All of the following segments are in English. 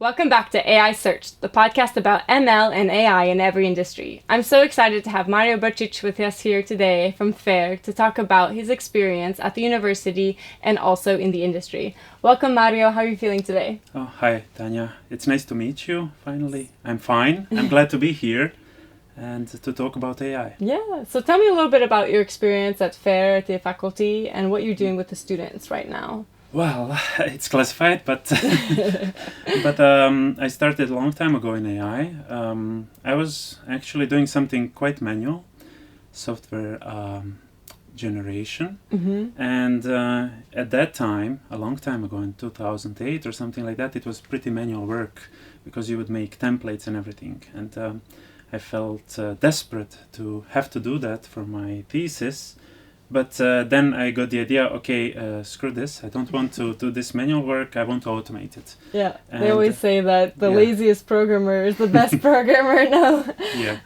Welcome back to AI Search, the podcast about ML and AI in every industry. I'm so excited to have Mario Brčić with us here today from FAIR to talk about his experience at the university and also in the industry. Welcome, Mario. How are you feeling today? Oh, hi, Tanya. It's nice to meet you, finally. I'm fine. I'm glad to be here and to talk about AI. Yeah. So tell me a little bit about your experience at FAIR, at the faculty, and what you're doing with the students right now. Well, it's classified, but I started a long time ago in AI. I was actually doing something quite manual, software generation. Mm-hmm. And at that time, a long time ago in 2008 or something like that, it was pretty manual work because you would make templates and everything. And I felt desperate to have to do that for my thesis. But then I got the idea, okay, screw this. I don't want to do this manual work. I want to automate it. Yeah, they always say that the laziest programmer is the best programmer now. Yeah.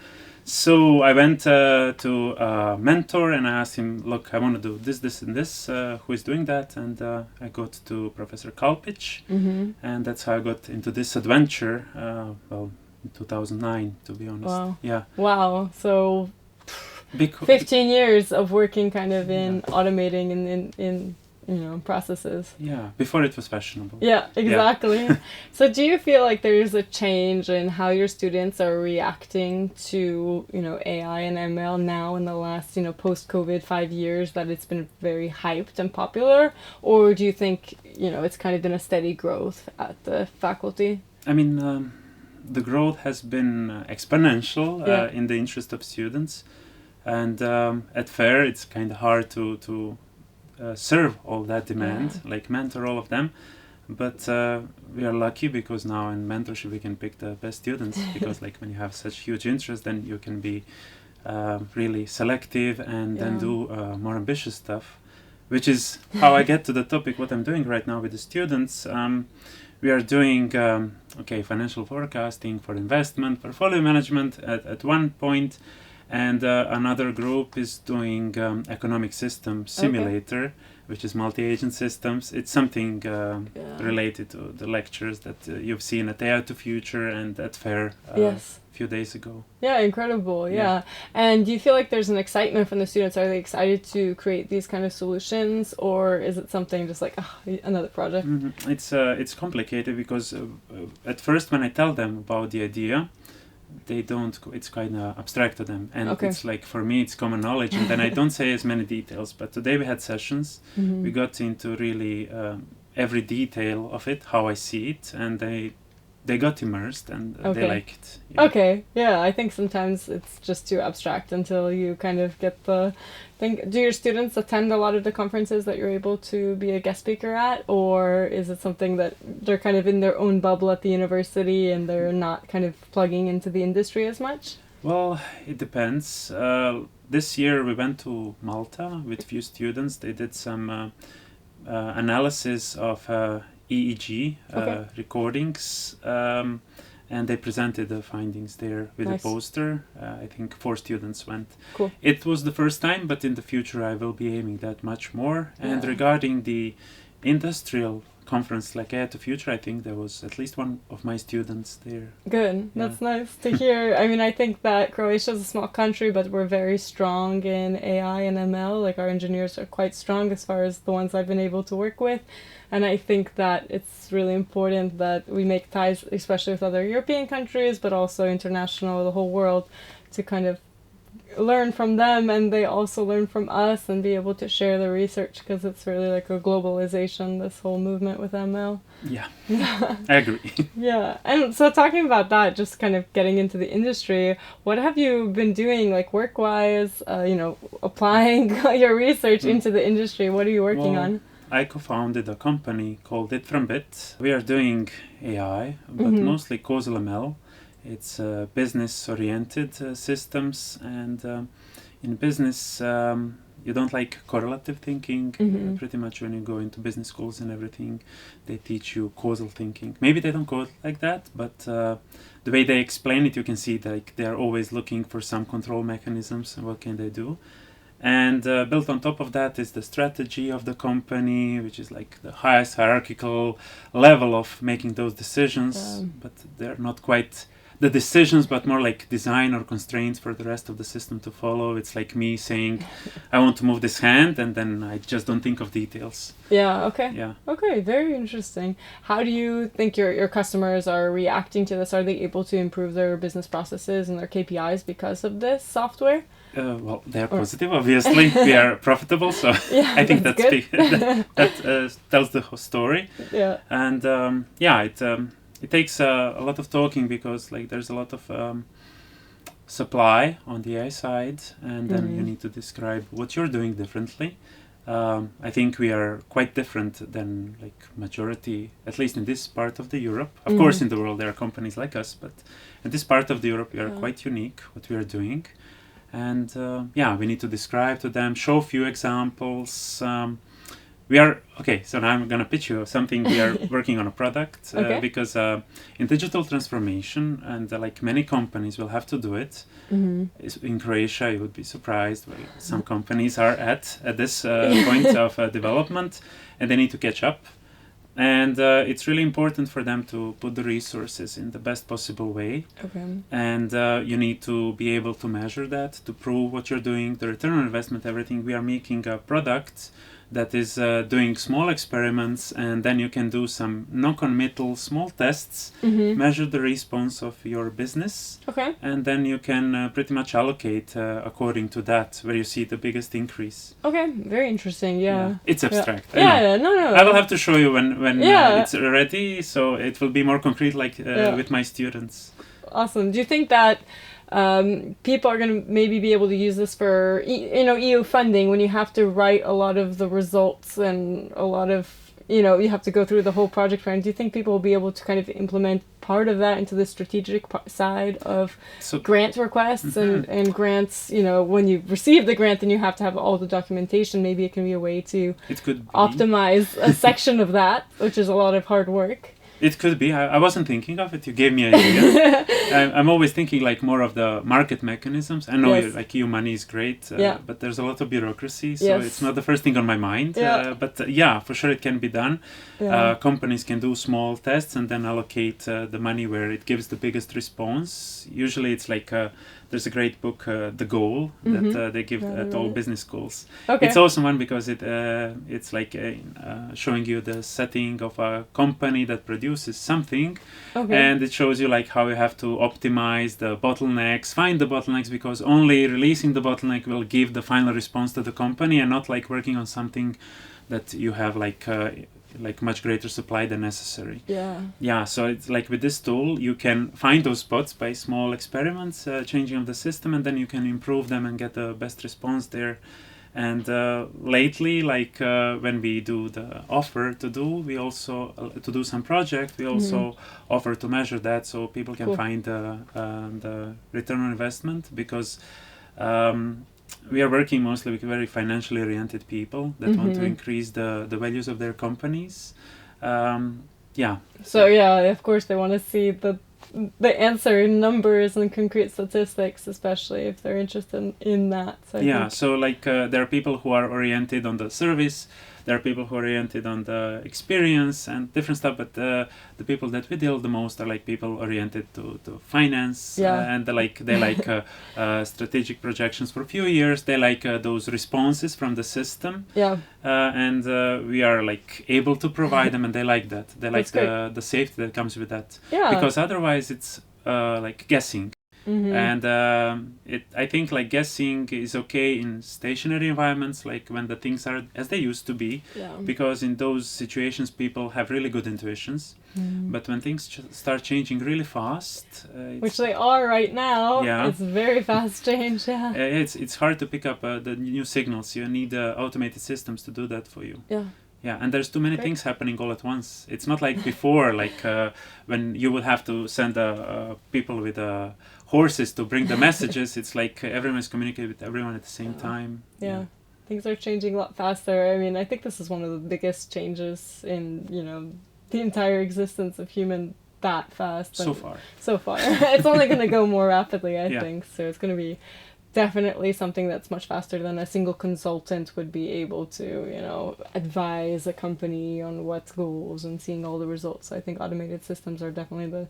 So I went to a mentor and I asked him, look, I want to do this, and this. Who is doing that? And I got to Professor Kalpic. Mm-hmm. And that's how I got into this adventure, in 2009, to be honest. Wow. Yeah. Wow. So 15 years of working kind of in automating and in processes. Yeah, before it was fashionable. Yeah, exactly. Yeah. So do you feel like there's a change in how your students are reacting to, AI and ML now in the last, post-COVID 5 years, that it's been very hyped and popular? Or do you think, it's kind of been a steady growth at the faculty? I mean, the growth has been exponential in the interest of students. And at FAIR, it's kind of hard to serve all that demand, like mentor all of them. But we are lucky because now in mentorship we can pick the best students because like when you have such huge interest, then you can be really selective and then do more ambitious stuff, which is how I get to the topic, what I'm doing right now with the students. We are doing financial forecasting for investment, portfolio management at one point. And another group is doing economic system simulator, which is multi-agent systems. It's something related to the lectures that you've seen at AI to Future and at FAIR a few days ago. Yeah, incredible. Yeah. And do you feel like there's an excitement from the students? Are they excited to create these kind of solutions, or is it something just like another project? Mm-hmm. It's complicated because at first when I tell them about the idea, they don't, it's kind of abstract to them, and it's like, for me it's common knowledge, and then I don't say as many details. But today we had sessions. Mm-hmm. We got into really every detail of it, how I see it, and they got immersed and they like it. Yeah. I think sometimes it's just too abstract until you kind of get the thing. Do your students attend a lot of the conferences that you're able to be a guest speaker at, or is it something that they're kind of in their own bubble at the university and they're not kind of plugging into the industry as much? Well, it depends. This year we went to Malta with a few students. They did some analysis of EEG recordings, and they presented the findings there with a poster. I think 4 students went. Cool. It was the first time, but in the future I will be aiming that much more. And regarding the industrial conference like AI to Future, I think there was at least one of my students there. Good. That's nice to hear. I mean, I think that Croatia is a small country, but we're very strong in AI and ML. Like, our engineers are quite strong as far as the ones I've been able to work with. And I think that it's really important that we make ties, especially with other European countries, but also international, the whole world, to kind of learn from them, and they also learn from us and be able to share the research, because it's really like a globalization, this whole movement with ML. Yeah, I agree. Yeah, and so talking about that, just kind of getting into the industry, what have you been doing, like work-wise, applying your research into the industry? What are you working on? I co-founded a company called It From Bit. We are doing AI, but mostly causal ML. It's business-oriented systems, and in business you don't like correlative thinking. Pretty much when you go into business schools and everything, they teach you causal thinking. Maybe they don't call it like that, but the way they explain it, you can see that they're always looking for some control mechanisms and what can they do. And built on top of that is the strategy of the company, which is like the highest hierarchical level of making those decisions. But they're not quite the decisions, but more like design or constraints for the rest of the system to follow. It's like me saying, I want to move this hand, and then I just don't think of details. Yeah, okay. Yeah. Okay, very interesting. How do you think your customers are reacting to this? Are they able to improve their business processes and their KPIs because of this software? Well, they're positive, obviously. We are profitable, so yeah, I think that's that tells the whole story. Yeah. And it takes a lot of talking, because like there's a lot of supply on the AI side, and then you need to describe what you're doing differently. I think we are quite different than like majority, at least in this part of the Europe. Of course, in the world there are companies like us, but in this part of the Europe we are quite unique what we are doing. And we need to describe to them, show a few examples. We are okay. So now I'm gonna pitch you something. We are working on a product because in digital transformation, and like many companies will have to do it. In Croatia, you would be surprised. Well, some companies are at this point of development, and they need to catch up. And it's really important for them to put the resources in the best possible way. And you need to be able to measure that, to prove what you're doing, the return on investment, everything. We are making a product that is doing small experiments, and then you can do some non-committal small tests, measure the response of your business, and then you can pretty much allocate according to that, where you see the biggest increase. Okay, very interesting. Yeah. It's abstract. No. I will have to show you when it's ready, so it will be more concrete, like with my students. Awesome. Do you think that people are going to maybe be able to use this for EU funding, when you have to write a lot of the results and a lot of you have to go through the whole project plan? Do you think people will be able to kind of implement part of that into the strategic side of grant requests and grants? When you receive the grant, then you have to have all the documentation. Maybe it can be a way to optimize a section of that, which is a lot of hard work. It could be. I wasn't thinking of it. You gave me an idea. I'm always thinking like more of the market mechanisms. I know like EU money is great, but there's a lot of bureaucracy, so it's not the first thing on my mind. But for sure it can be done. Companies can do small tests and then allocate the money where it gives the biggest response. Usually it's like there's a great book, The Goal, that they give at all business schools. It's awesome one because it's like showing you the setting of a company that produces something, and it shows you like how you have to optimize the bottlenecks, find the bottlenecks, because only releasing the bottleneck will give the final response to the company, and not like working on something that you have like much greater supply than necessary. So it's like with this tool you can find those spots by small experiments, changing of the system, and then you can improve them and get the best response there. And lately, like when we do the offer to do some project, we also offer to measure that, so people can find the return on investment, because we are working mostly with very financially oriented people that want to increase the values of their companies. So of course they want to see the answer in numbers and concrete statistics, especially if they're interested in that. So like there are people who are oriented on the service, there are people who are oriented on the experience and different stuff, but the people that we deal the most are like people oriented to finance, and they like strategic projections for a few years. They like those responses from the system, and we are like able to provide them, and they like that. They like the safety that comes with that, because otherwise it's like guessing. And I think like guessing is okay in stationary environments, like when the things are as they used to be, because in those situations people have really good intuitions. But when things start changing really fast, which they are right now, it's very fast change. It's hard to pick up the new signals. You need automated systems to do that for you. And there's too many things happening all at once. It's not like before, like when you would have to send people with horses to bring the messages. It's like everyone's communicating with everyone at the same time. Things are changing a lot faster. I mean, I think this is one of the biggest changes in the entire existence of human that fast. So far. It's only going to go more rapidly, I think. So it's going to be definitely something that's much faster than a single consultant would be able to, advise a company on what goals and seeing all the results. I think automated systems are definitely the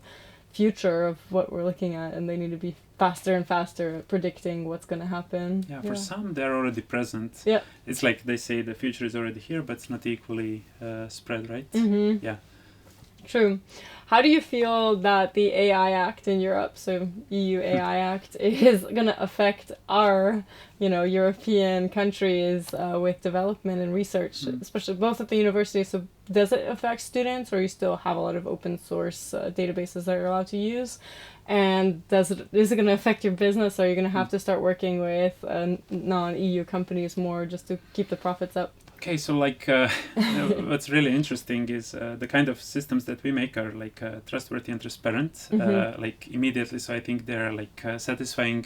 future of what we're looking at, and they need to be faster and faster at predicting what's going to happen. Yeah, for some they're already present. Yeah. It's like they say the future is already here, but it's not equally spread, right? Mm-hmm. Yeah. True. How do you feel that the AI Act in Europe, so EU AI Act, is going to affect our, European countries with development and research, especially both at the university? So does it affect students, or you still have a lot of open source databases that you're allowed to use? And is it going to affect your business? Or are you going to have to start working with non-EU companies more just to keep the profits up? Okay, so what's really interesting is the kind of systems that we make are trustworthy and transparent, immediately. So I think they're satisfying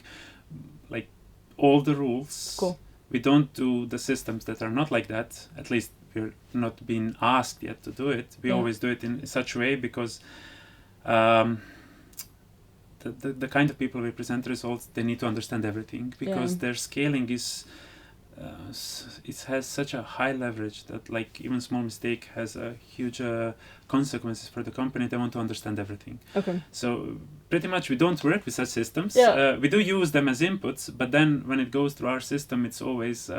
all the rules. Cool. We don't do the systems that are not like that. At least we're not being asked yet to do it. We always do it in such a way because the kind of people we present results, they need to understand everything because their scaling is. It has such a high leverage that even small mistake has a huge consequences for the company. They want to understand everything. Okay. So pretty much we don't work with such systems. Yeah. We do use them as inputs, but then when it goes through our system, it's always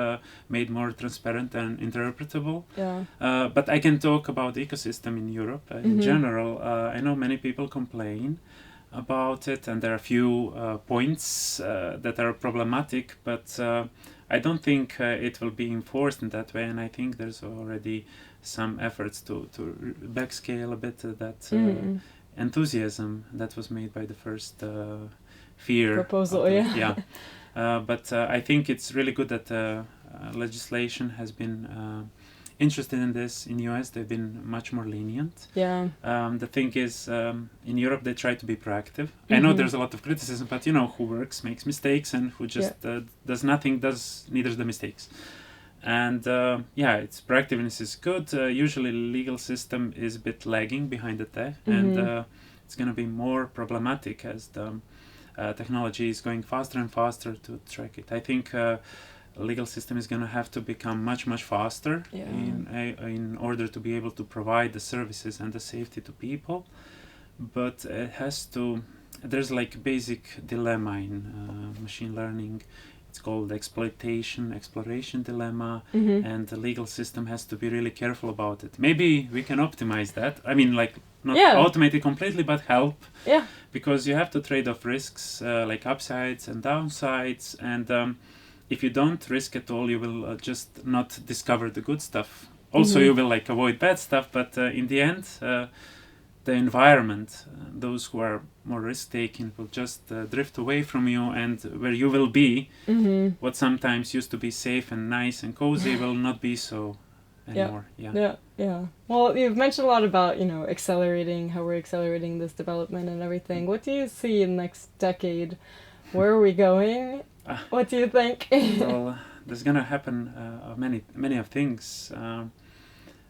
made more transparent and interpretable. Yeah. But I can talk about the ecosystem in Europe in general. I know many people complain about it, and there are a few points that are problematic, but I don't think it will be enforced in that way, and I think there's already some efforts to backscale a bit that enthusiasm that was made by the first fear proposal. But I think it's really good that legislation has been interested in this. In US they've been much more lenient. The thing is, in Europe they try to be proactive. I know there's a lot of criticism, but who works makes mistakes, and who just does nothing does neither the mistakes. And it's proactiveness is good. Usually legal system is a bit lagging behind the tech, and it's going to be more problematic as the technology is going faster and faster to track it. I think legal system is going to have to become much faster in order to be able to provide the services and the safety to people. But it has to. There's basic dilemma in machine learning. It's called exploration dilemma, and the legal system has to be really careful about it. Maybe we can optimize that. I mean, not automate it completely, but help. Yeah. Because you have to trade off risks, upsides and downsides, and if you don't risk at all, you will just not discover the good stuff. Also, you will avoid bad stuff, but in the end, the environment, those who are more risk-taking will just drift away from you, and where you will be, what sometimes used to be safe and nice and cozy will not be so anymore. Yeah. Well, you've mentioned a lot about, accelerating, how we're accelerating this development and everything. What do you see in the next decade? Where are we going? What do you think? Well, there's gonna happen many of things.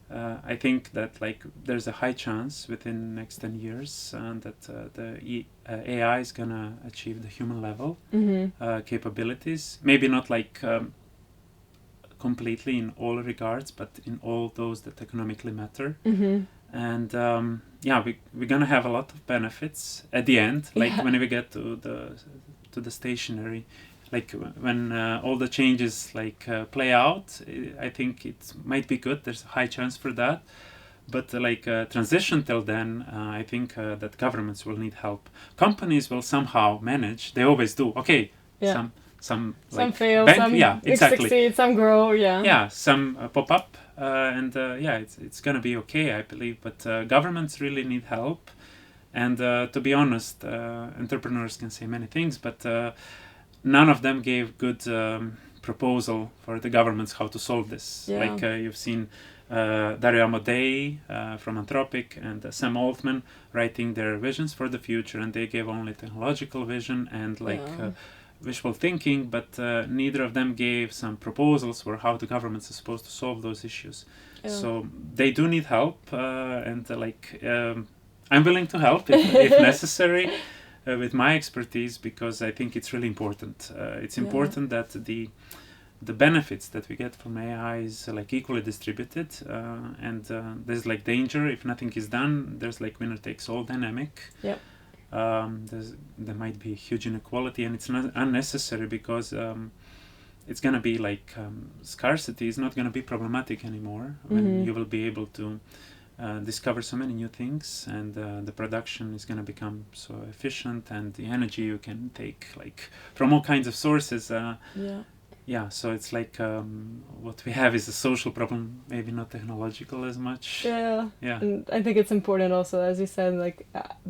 I think that there's a high chance within the next 10 years that the AI is gonna achieve the human level capabilities. Maybe not completely in all regards, but in all those that economically matter. And we're gonna have a lot of benefits at the end. When we get to the stationary. When all the changes play out, I think it might be good. There's a high chance for that. But transition till then, I think that governments will need help. Companies will somehow manage. They always do. Okay, some fail, some succeed, some grow. Some pop up, and it's gonna be okay, I believe. But governments really need help. And to be honest, entrepreneurs can say many things, but none of them gave good proposal for the governments how to solve this. You've seen Dario Amodei from Anthropic and Sam Altman writing their visions for the future, and they gave only technological vision and visual thinking, but neither of them gave some proposals for how the governments are supposed to solve those issues. So they do need help, and I'm willing to help if necessary. with my expertise, because I think it's really important. It's important that the benefits that we get from AI is like equally distributed, and there's like danger if nothing is done. There's like winner takes all dynamic. Yep. There might be huge inequality, and it's not unnecessary, because it's gonna be like scarcity is not gonna be problematic anymore when you will be able to discover so many new things, and the production is gonna become so efficient, and the energy you can take like from all kinds of sources. So it's like what we have is a social problem, maybe not technological as much. Yeah. And I think it's important also, as you said, like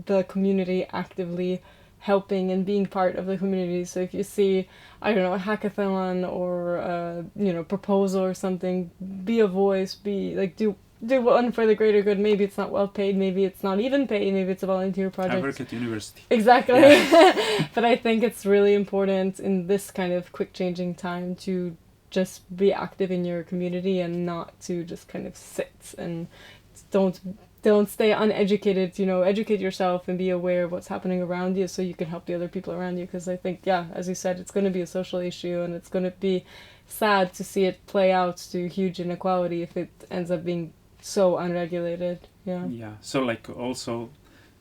the community actively helping and being part of the community. So if you see, I don't know, a hackathon or proposal or something, be a voice, be like do one for the greater good. Maybe it's not well paid, maybe it's not even paid, maybe it's a volunteer project. I work at university. Exactly. Yeah. But I think it's really important in this kind of quick changing time to just be active in your community and not to just kind of sit and don't stay uneducated. Educate yourself and be aware of what's happening around you so you can help the other people around you, because I think, as you said, it's going to be a social issue, and it's going to be sad to see it play out to huge inequality if it ends up being so unregulated. So like also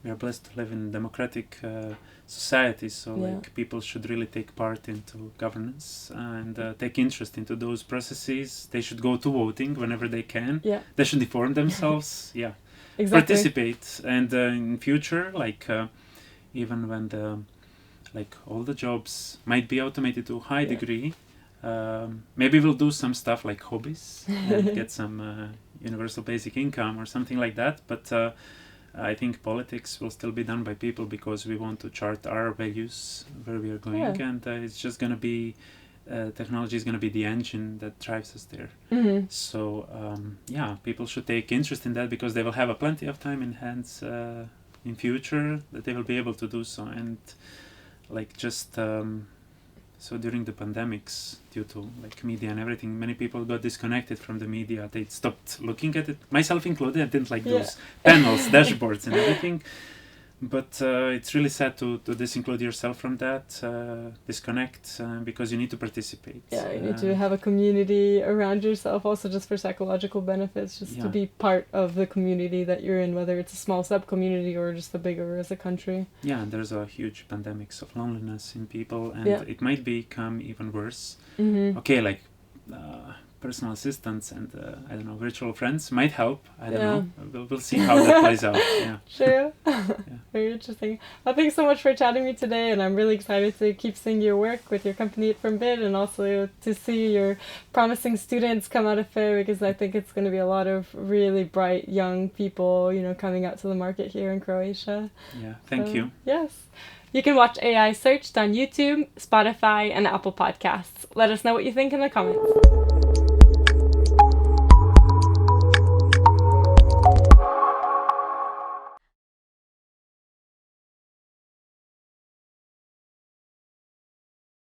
we are blessed to live in democratic societies, so like people should really take part into governance and take interest into those processes. They should go to voting whenever they can. They should inform themselves. Exactly. Participate, and in future, like even when all the jobs might be automated to a high degree, maybe we'll do some stuff like hobbies and get some universal basic income or something like that. But I think politics will still be done by people, because we want to chart our values, where we are going, and it's just going to be technology is going to be the engine that drives us there. So people should take interest in that, because they will have plenty of time in hands in future that they will be able to do so. And like just so during the pandemics, due to like media and everything, many people got disconnected from the media. They stopped looking at it, myself included. I didn't like those panels, dashboards and everything. But it's really sad to disinclude yourself from that, disconnect, because you need to participate. You need to have a community around yourself, also just for psychological benefits, just to be part of the community that you're in, whether it's a small sub-community or just a bigger as a country. And there's a huge pandemics of loneliness in people, and it might become even worse. Okay, like personal assistants and I don't know, virtual friends might help. I don't know. We'll see how that plays out. Sure. Very interesting. Well, thanks so much for chatting with me today, and I'm really excited to keep seeing your work with your company at FromBid, and also to see your promising students come out of FAIR, because I think it's going to be a lot of really bright young people, coming out to the market here in Croatia. Thank you. Yes. You can watch AI Searched on YouTube, Spotify, and Apple Podcasts. Let us know what you think in the comments.